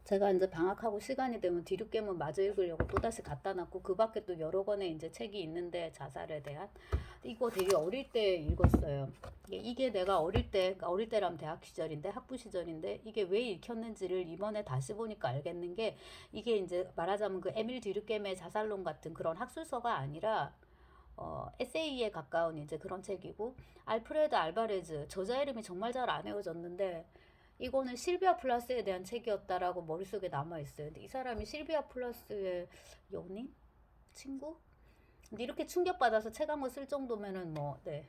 제가 이제 방학하고 시간이 되면 뒤늦게면 마저 읽으려고 또다시 갖다 놨고, 그 밖에 또 여러 권의 이제 책이 있는데, 자살에 대한. 이거 되게 어릴 때 읽었어요. 이게 내가 어릴 때, 그러니까 어릴 때라면 대학 시절인데, 학부 시절인데, 이게 왜 읽혔는지를 이번에 다시 보니까 알겠는 게, 이게 이제 말하자면 그 에밀 뒤르겜의 자살론 같은 그런 학술서가 아니라, 에세이에 가까운 이제 그런 책이고, 알프레드 알바레즈, 저자 이름이 정말 잘 안 외워졌는데, 이거는 실비아 플라스에 대한 책이었다라고 머릿속에 남아있어요. 근데 이 사람이 실비아 플라스의 연인? 친구? 근데 이렇게 충격받아서 책 한 권 쓸 정도면은 뭐, 네.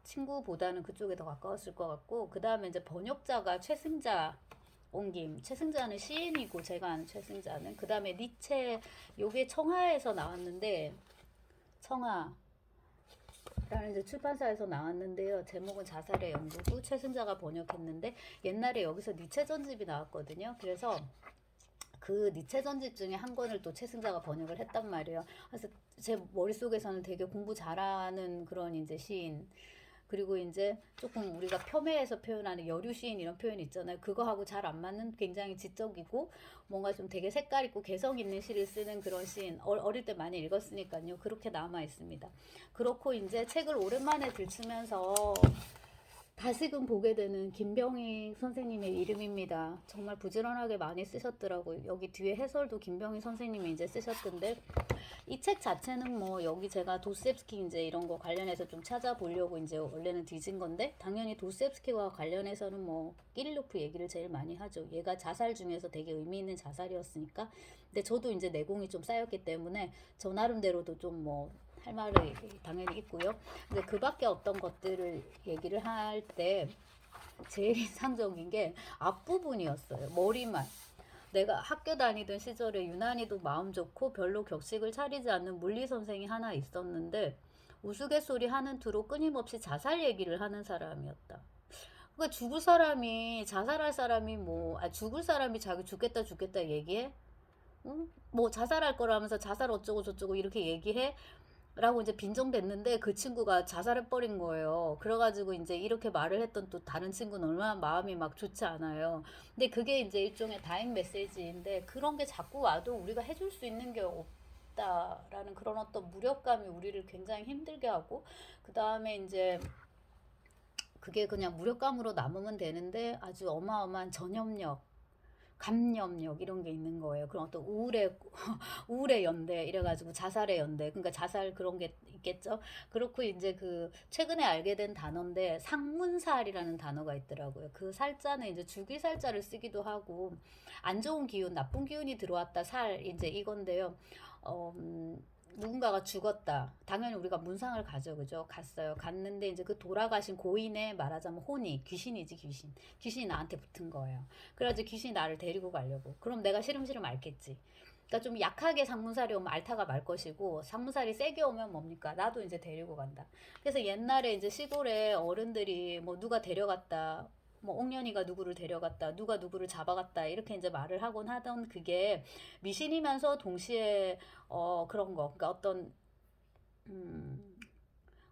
친구보다는 그쪽에 더 가까웠을 것 같고, 그 다음에 이제 번역자가 최승자 옹김. 최승자는 시인이고, 제가 아는 최승자는. 그 다음에 니체, 요게 청하에서 나왔는데, 청하. 라는 이제 출판사에서 나왔는데요. 제목은 자살의 연구고 최승자가 번역했는데 옛날에 여기서 니체 전집이 나왔거든요. 그래서 그 니체 전집 중에 한 권을 또 최승자가 번역을 했단 말이에요. 그래서 제 머릿속에서는 되게 공부 잘하는 그런 이제 시인, 그리고 이제 조금 우리가 폄훼해서 표현하는 여류 시인 이런 표현 있잖아요. 그거하고 잘 안 맞는 굉장히 지적이고 뭔가 좀 되게 색깔 있고 개성 있는 시를 쓰는 그런 시인, 어릴 때 많이 읽었으니까요. 그렇게 남아 있습니다. 그렇고 이제 책을 오랜만에 들추면서 다시금 보게 되는 김병희 선생님의 이름입니다. 정말 부지런하게 많이 쓰셨더라고요. 여기 뒤에 해설도 김병희 선생님이 이제 쓰셨던데, 이 책 자체는 뭐 여기 제가 도스옙스키 이제 이런 거 관련해서 좀 찾아보려고 이제 원래는 뒤진 건데, 당연히 도스옙스키와 관련해서는 뭐 끼릴로프 얘기를 제일 많이 하죠. 얘가 자살 중에서 되게 의미 있는 자살이었으니까. 근데 저도 이제 내공이 좀 쌓였기 때문에 저 나름대로도 좀 뭐 할 말이 당연히 있고요. 근데 그 밖에 어떤 것들을 얘기를 할 때 제일 인상적인 게 앞부분이었어요. 머리말. 내가 학교 다니던 시절에 유난히도 마음 좋고 별로 격식을 차리지 않는 물리 선생이 하나 있었는데, 우스갯소리 하는 투로 끊임없이 자살 얘기를 하는 사람이었다. 그러니까 죽을 사람이, 자살할 사람이 뭐, 죽을 사람이 자기 죽겠다 죽겠다 얘기해? 응? 뭐 자살할 거라면서 자살 어쩌고 저쩌고 이렇게 얘기해? 라고 이제 빈정댔는데 그 친구가 자살해버린 거예요. 그래가지고 이제 이렇게 말을 했던 또 다른 친구는 얼마나 마음이 막 좋지 않아요. 근데 그게 이제 일종의 다잉 메시지인데, 그런 게 자꾸 와도 우리가 해줄 수 있는 게 없다라는 그런 어떤 무력감이 우리를 굉장히 힘들게 하고, 그 다음에 이제 그게 그냥 무력감으로 남으면 되는데 아주 어마어마한 전염력, 감염력 이런 게 있는 거예요. 그런 어떤 우울의 연대 이래가지고 자살의 연대, 그러니까 자살 그런 게 있겠죠. 그렇고 이제 그 최근에 알게 된 단어인데 상문살이라는 단어가 있더라고요. 그 살자는 이제 죽일 살자를 쓰기도 하고, 안 좋은 기운, 나쁜 기운이 들어왔다 살 이제 이건데요. 어, 누군가가 죽었다. 당연히 우리가 문상을 가죠, 그죠? 갔어요. 갔는데 이제 그 돌아가신 고인의 말하자면 혼이, 귀신이지 귀신. 귀신이 나한테 붙은 거예요. 그래가지고 귀신이 나를 데리고 가려고. 그럼 내가 시름시름 앓겠지. 그러니까 좀 약하게 상문살이 오면 앓다가 말 것이고, 상문살이 세게 오면 뭡니까? 나도 이제 데리고 간다. 그래서 옛날에 이제 시골에 어른들이 뭐 누가 데려갔다, 뭐 옥년이가 누구를 데려갔다, 누가 누구를 잡아갔다 이렇게 이제 말을 하곤 하던 그게 미신이면서 동시에 그런 거, 그러니까 어떤 음,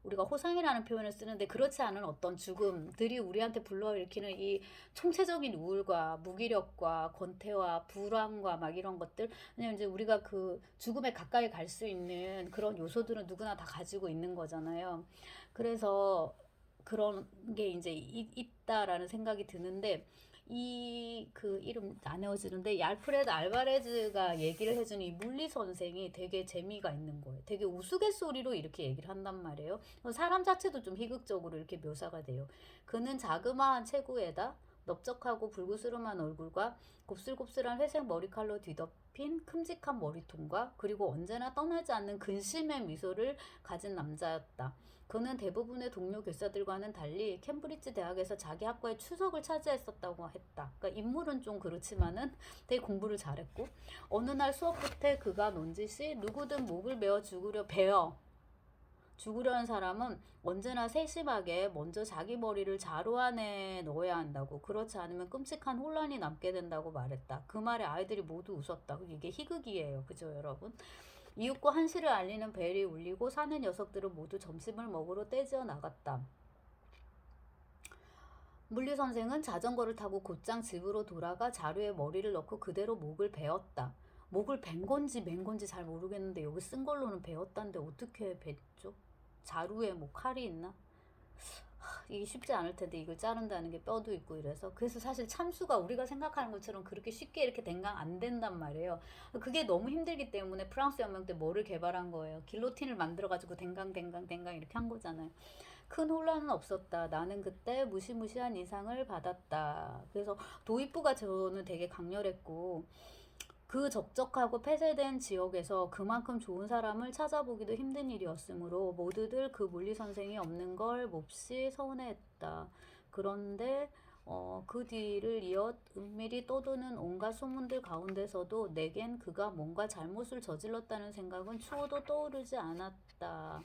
우리가 호상이라는 표현을 쓰는데 그렇지 않은 어떤 죽음들이 우리한테 불러일으키는 이 총체적인 우울과 무기력과 권태와 불안과 막 이런 것들. 왜냐면 이제 우리가 그 죽음에 가까이 갈 수 있는 그런 요소들은 누구나 다 가지고 있는 거잖아요. 그래서 그런 게 이제 있다라는 생각이 드는데, 이 그 이름 안 외워지는데 이 알프레드 알바레즈가 얘기를 해주는 이 물리 선생이 되게 재미가 있는 거예요. 되게 우스갯소리로 이렇게 얘기를 한단 말이에요. 사람 자체도 좀 희극적으로 이렇게 묘사가 돼요. 그는 자그마한 체구에다 넓적하고 불구스름한 얼굴과 곱슬곱슬한 회색 머리칼로 뒤덮인 큼직한 머리통과, 그리고 언제나 떠나지 않는 근심의 미소를 가진 남자였다. 그는 대부분의 동료 교사들과는 달리 캠브리지 대학에서 자기 학과의 추석을 차지했었다고 했다. 그러니까 인물은 좀 그렇지만은 되게 공부를 잘했고, 어느 날 수업 끝에 그가 논짓이 누구든 목을 베어 죽으려는 사람은 언제나 세심하게 먼저 자기 머리를 자루 안에 넣어야 한다고, 그렇지 않으면 끔찍한 혼란이 남게 된다고 말했다. 그 말에 아이들이 모두 웃었다. 이게 희극이에요, 그죠 여러분? 이윽고 한시를 알리는 벨이 울리고 사는 녀석들은 모두 점심을 먹으러 떼지어 나갔다. 물리 선생은 자전거를 타고 곧장 집으로 돌아가 자루에 머리를 넣고 그대로 목을 베었다. 목을 벤 건지 맨 건지 잘 모르겠는데 여기 쓴 걸로는 베었다는데 어떻게 벤죠? 자루에 뭐 칼이 있나? 이게 쉽지 않을 텐데 이걸 자른다는 게 뼈도 있고 이래서 그래서 사실 참수가 우리가 생각하는 것처럼 그렇게 쉽게 이렇게 댕강 안 된단 말이에요. 그게 너무 힘들기 때문에 프랑스 혁명 때 뭐를 개발한 거예요. 길로틴을 만들어 가지고 댕강 이렇게 한 거잖아요. 큰 혼란은 없었다. 나는 그때 무시무시한 인상을 받았다. 그래서 도입부가 저는 되게 강렬했고 그 적적하고 폐쇄된 지역에서 그만큼 좋은 사람을 찾아보기도 힘든 일이었으므로 모두들 그 물리 선생이 없는 걸 몹시 서운해했다. 그런데 그 뒤를 이어 은밀히 떠도는 온갖 소문들 가운데서도 내겐 그가 뭔가 잘못을 저질렀다는 생각은 추호도 떠오르지 않았다.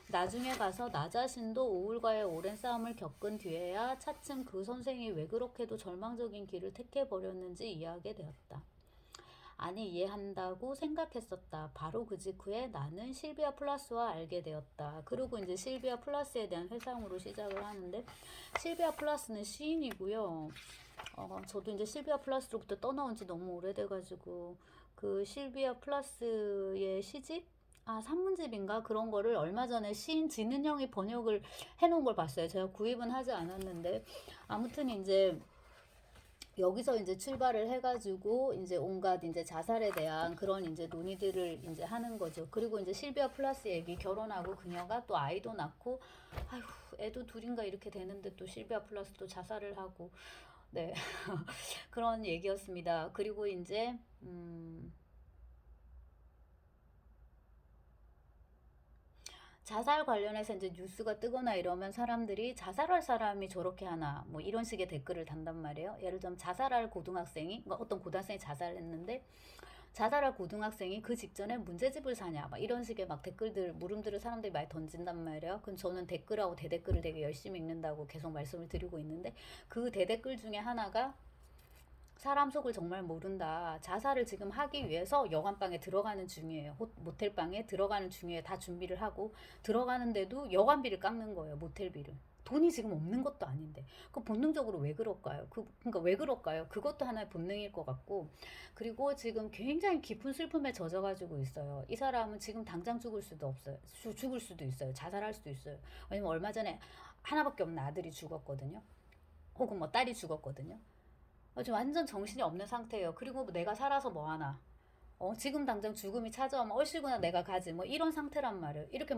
나중에 가서 나 자신도 우울과의 오랜 싸움을 겪은 뒤에야 차츰 그 선생이 왜 그렇게도 절망적인 길을 택해버렸는지 이해하게 되었다. 아니 이해한다고 생각했었다. 바로 그 직후에 나는 실비아 플라스와 알게 되었다. 그리고 이제 실비아 플라스에 대한 회상으로 시작을 하는데 실비아 플라스는 시인이고요. 저도 이제 실비아 플라스로부터 떠나온 지 너무 오래돼가지고 그 실비아 플라스의 시집? 산문집인가? 그런 거를 얼마 전에 시인 진은영이 번역을 해놓은 걸 봤어요. 제가 구입은 하지 않았는데 아무튼 이제 여기서 이제 출발을 해가지고 이제 온갖 이제 자살에 대한 그런 이제 논의들을 이제 하는 거죠. 그리고 이제 실비아 플라스 얘기 결혼하고 그녀가 또 아이도 낳고 아휴 애도 둘인가 이렇게 되는데 또 실비아 플라스 또 자살을 하고 네 그런 얘기였습니다. 그리고 이제 자살 관련해서 이제 뉴스가 뜨거나 이러면 사람들이 자살할 사람이 저렇게 하나 뭐 이런 식의 댓글을 단단 말이에요. 예를 들면 자살할 고등학생이 어떤 고등학생이 자살했는데 자살할 고등학생이 그 직전에 문제집을 사냐 막 이런 식의 막 댓글들 물음들을 사람들이 많이 던진단 말이에요. 그럼 저는 댓글하고 대댓글을 되게 열심히 읽는다고 계속 말씀을 드리고 있는데 그 대댓글 중에 하나가 사람 속을 정말 모른다. 자살을 지금 하기 위해서 여관방에 들어가는 중이에요. 모텔방에 들어가는 중이에요. 다 준비를 하고 들어가는데도 여관비를 깎는 거예요. 모텔비를. 돈이 지금 없는 것도 아닌데 그 본능적으로 왜 그럴까요? 그러니까 왜 그럴까요? 그것도 하나의 본능일 것 같고 그리고 지금 굉장히 깊은 슬픔에 젖어가지고 있어요. 이 사람은 지금 당장 죽을 수도 없어요. 죽을 수도 있어요. 자살할 수도 있어요. 왜냐면 얼마 전에 하나밖에 없는 아들이 죽었거든요. 혹은 뭐 딸이 죽었거든요. 지금 완전 정신이 없는 상태예요. 그리고 내가 살아서 뭐 하나. 지금 당장 죽음이 찾아오면 얼씨구나 내가 가지. 뭐 이런 상태란 말이에요. 이렇게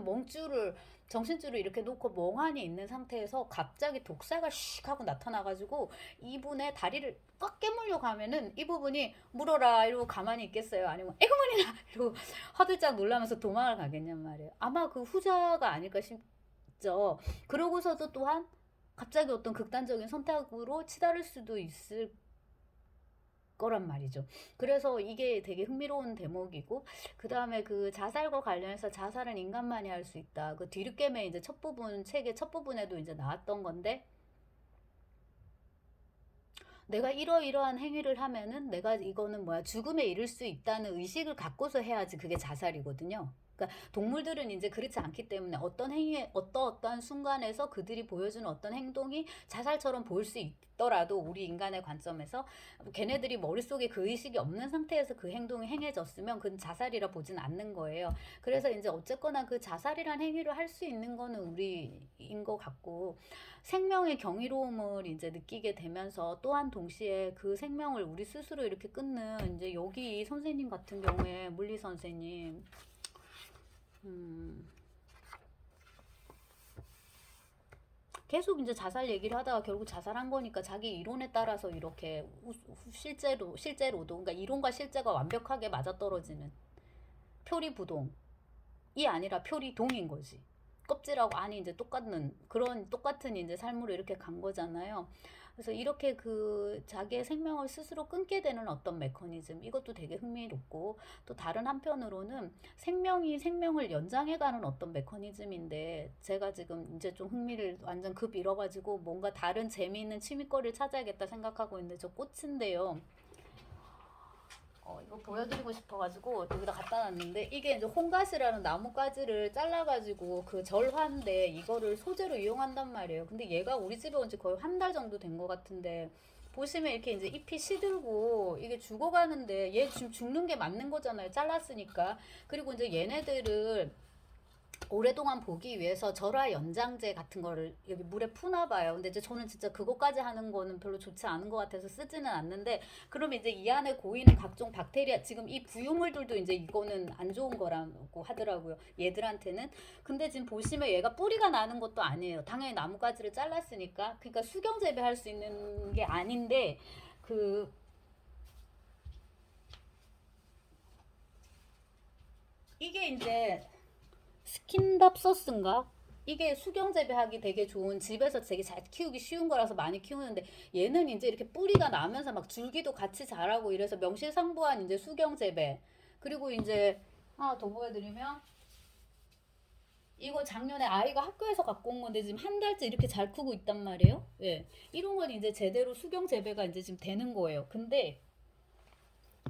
정신줄을 이렇게 놓고 멍하니 있는 상태에서 갑자기 독사가 씩 하고 나타나가지고 이분의 다리를 꽉 깨물려 가면은 이 부분이 물어라 이러고 가만히 있겠어요? 아니면 에그머니나 이러고 화들짝 놀라면서 도망을 가겠냔 말이에요. 아마 그 후자가 아닐까 싶죠. 그러고서도 또한 갑자기 어떤 극단적인 선택으로 치달을 수도 있을 거란 말이죠. 그래서 이게 되게 흥미로운 대목이고, 그 다음에 그 자살과 관련해서 자살은 인간만이 할 수 있다. 그 뒤늦게의 이제 첫 부분, 책의 첫 부분에도 이제 나왔던 건데, 내가 이러이러한 행위를 하면은 내가 이거는 뭐야, 죽음에 이를 수 있다는 의식을 갖고서 해야지 그게 자살이거든요. 그러니까 동물들은 이제 그렇지 않기 때문에 어떤 행위에 어떠한 순간에서 그들이 보여주는 어떤 행동이 자살처럼 보일 수 있더라도 우리 인간의 관점에서 걔네들이 머릿속에 그 의식이 없는 상태에서 그 행동이 행해졌으면 그건 자살이라 보진 않는 거예요. 그래서 이제 어쨌거나 그 자살이란 행위를 할 수 있는 거는 우리인 것 같고 생명의 경이로움을 이제 느끼게 되면서 또한 동시에 그 생명을 우리 스스로 이렇게 끊는 이제 여기 선생님 같은 경우에 물리 선생님 계속 이제 자살 얘기를 하다가 결국 자살한 거니까 자기 이론에 따라서 이렇게 실제로도 그러니까 이론과 실제가 완벽하게 맞아떨어지는 표리부동이 아니라 표리동인 거지. 껍질하고 안이 이제 똑같은 이제 삶으로 이렇게 간 거잖아요. 그래서 이렇게 그 자기의 생명을 스스로 끊게 되는 어떤 메커니즘 이것도 되게 흥미롭고 또 다른 한편으로는 생명이 생명을 연장해가는 어떤 메커니즘인데 제가 지금 이제 좀 흥미를 완전 급 잃어가지고 뭔가 다른 재미있는 취미거리를 찾아야겠다 생각하고 있는데 저 꽃인데요. 이거 이거 보여드리고 싶어가지고 여기다 갖다 놨는데 이게 이제 홍가시라는 나뭇가지를 잘라가지고 그 절화인데 이거를 소재로 이용한단 말이에요. 근데 얘가 우리 집에 온 지 거의 한 달 정도 된 것 같은데 보시면 이렇게 이제 잎이 시들고 이게 죽어가는데 얘 지금 죽는 게 맞는 거잖아요. 잘랐으니까. 그리고 이제 얘네들을 오랫동안 보기 위해서 절화 연장제 같은 거를 여기 물에 푸나 봐요. 근데 이제 저는 진짜 그것까지 하는 거는 별로 좋지 않은 것 같아서 쓰지는 않는데, 그러면 이제 이 안에 고이는 각종 박테리아, 지금 이 부유물들도 이제 이거는 안 좋은 거라고 하더라고요. 얘들한테는. 근데 지금 보시면 얘가 뿌리가 나는 것도 아니에요. 당연히 나뭇가지를 잘랐으니까. 그러니까 수경 재배할 수 있는 게 아닌데, 그 이게 이제 스킨답 소스인가? 이게 수경 재배하기 되게 좋은, 집에서 되게 잘 키우기 쉬운 거라서 많이 키우는데, 얘는 이제 이렇게 뿌리가 나면서 막 줄기도 같이 자라고 이래서 명실상부한 이제 수경 재배. 그리고 이제 하나 더 보여드리면, 이거 작년에 아이가 학교에서 갖고 온 건데 지금 한 달째 이렇게 잘 크고 있단 말이에요. 예. 이런 건 이제 제대로 수경 재배가 이제 지금 되는 거예요. 근데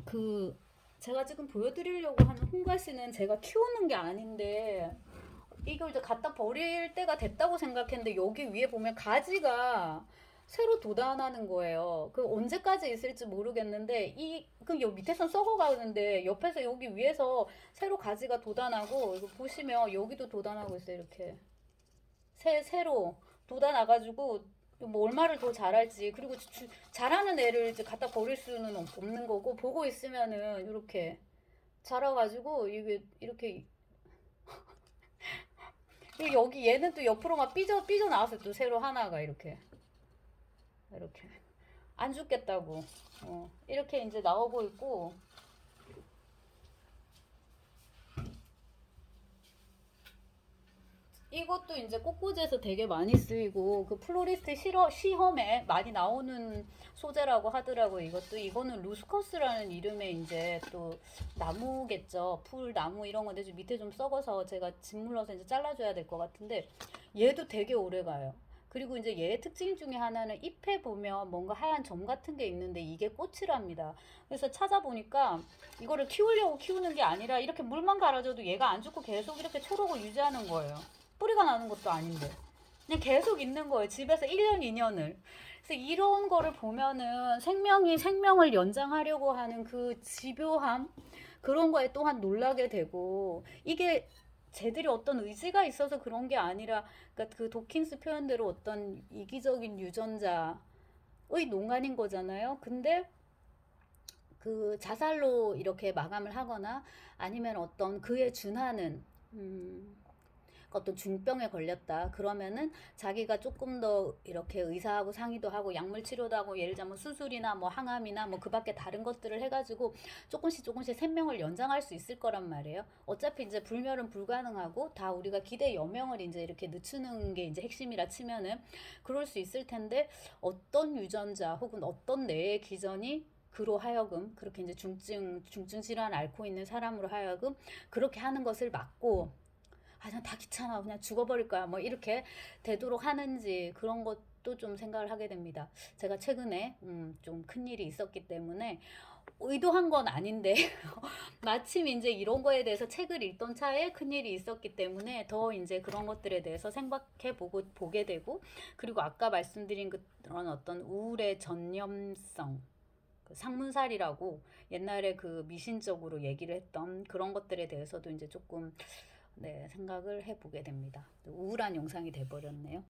그 제가 지금 보여드리려고 하는 홍가시는 제가 키우는 게 아닌데, 이걸 이제 갖다 버릴 때가 됐다고 생각했는데 여기 위에 보면 가지가 새로 돋아나는 거예요. 그 언제까지 있을지 모르겠는데 이 그 요 밑에선 썩어가는데 옆에서 여기 위에서 새로 가지가 돋아나고, 이거 보시면 여기도 돋아나고 있어요. 이렇게 새로 돋아나가지고 뭐 얼마를 더 자랄지. 그리고 자라는 애를 이제 갖다 버릴 수는 없는 거고, 보고 있으면은 이렇게 자라가지고 이게 이렇게, 그리고 여기 얘는 또 옆으로 막 삐져 나왔어요. 또 새로 하나가 이렇게 안 죽겠다고 이렇게 이제 나오고 있고, 이것도 이제 꽃꽂이에서 되게 많이 쓰이고 그 플로리스트 시험에 많이 나오는 소재라고 하더라고요. 이거는 루스커스라는 이름의 이제 또 나무겠죠. 풀 나무 이런 건데 좀 밑에 좀 썩어서 제가 짓물러서 이제 잘라줘야 될 것 같은데, 얘도 되게 오래 가요. 그리고 이제 얘의 특징 중에 하나는 잎에 보면 뭔가 하얀 점 같은 게 있는데 이게 꽃이랍니다. 그래서 찾아보니까 이거를 키우려고 키우는 게 아니라 이렇게 물만 갈아줘도 얘가 안 죽고 계속 이렇게 초록을 유지하는 거예요. 뿌리가 나는 것도 아닌데 그냥 계속 있는 거예요. 집에서 1년, 2년을. 그래서 이런 거를 보면은 생명이 생명을 연장하려고 하는 그 집요함, 그런 거에 또한 놀라게 되고, 이게 쟤들이 어떤 의지가 있어서 그런 게 아니라, 그러니까 그 도킨스 표현대로 어떤 이기적인 유전자의 농간인 거잖아요. 근데 그 자살로 이렇게 마감을 하거나 아니면 어떤 그에 준하는 어떤 중병에 걸렸다 그러면은 자기가 조금 더 이렇게 의사하고 상의도 하고 약물 치료도 하고, 예를 들자면 수술이나 뭐 항암이나 뭐 그 밖에 다른 것들을 해가지고 조금씩 생명을 연장할 수 있을 거란 말이에요. 어차피 이제 불멸은 불가능하고 다 우리가 기대 여명을 이제 이렇게 늦추는 게 이제 핵심이라 치면은 그럴 수 있을 텐데, 어떤 유전자 혹은 어떤 뇌의 기전이 그로 하여금 그렇게 이제 중증 질환 앓고 있는 사람으로 하여금 그렇게 하는 것을 막고, 그냥 다 귀찮아 그냥 죽어버릴 거야 뭐 이렇게 되도록 하는지, 그런 것도 좀 생각을 하게 됩니다. 제가 최근에 좀 큰일이 있었기 때문에 의도한 건 아닌데 마침 이제 이런 거에 대해서 책을 읽던 차에 큰일이 있었기 때문에 더 이제 그런 것들에 대해서 생각해 보게 되고, 그리고 아까 말씀드린 그런 어떤 우울의 전념성, 그 상문살이라고 옛날에 그 미신적으로 얘기를 했던 그런 것들에 대해서도 이제 조금 생각을 해보게 됩니다. 우울한 영상이 돼버렸네요.